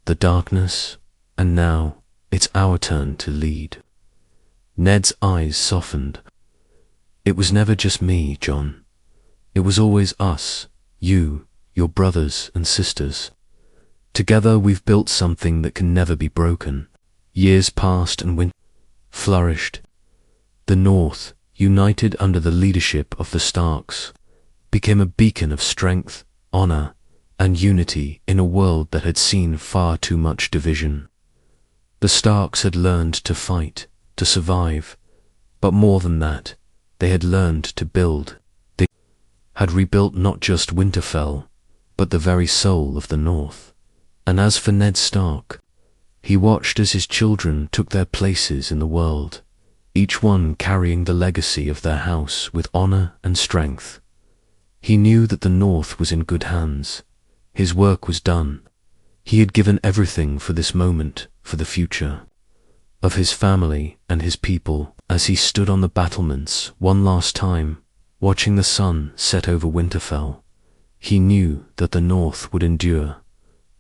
the darkness, and now it's our turn to lead." Ned's eyes softened. "It was never just me, Jon. It was always us, you, your brothers and sisters. Together we've built something that can never be broken." Years passed and Winterfell flourished. The North, united under the leadership of the Starks, became a beacon of strength, honor, and unity in a world that had seen far too much division. The Starks had learned to fight, to survive, but more than that, they had learned to build. They had rebuilt not just Winterfell, but the very soul of the North. And as for Ned Stark, he watched as his children took their places in the world, each one carrying the legacy of their house with honor and strength. He knew that the North was in good hands. His work was done. He had given everything for this moment, for the future of his family and his people. As he stood on the battlements one last time, watching the sun set over Winterfell, he knew that the North would endure.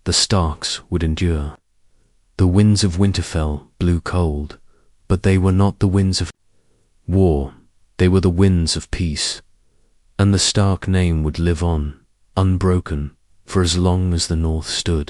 The Starks would endure. The winds of Winterfell blew cold, but they were not the winds of war. They were the winds of peace. And the Stark name would live on, unbroken, for as long as the North stood.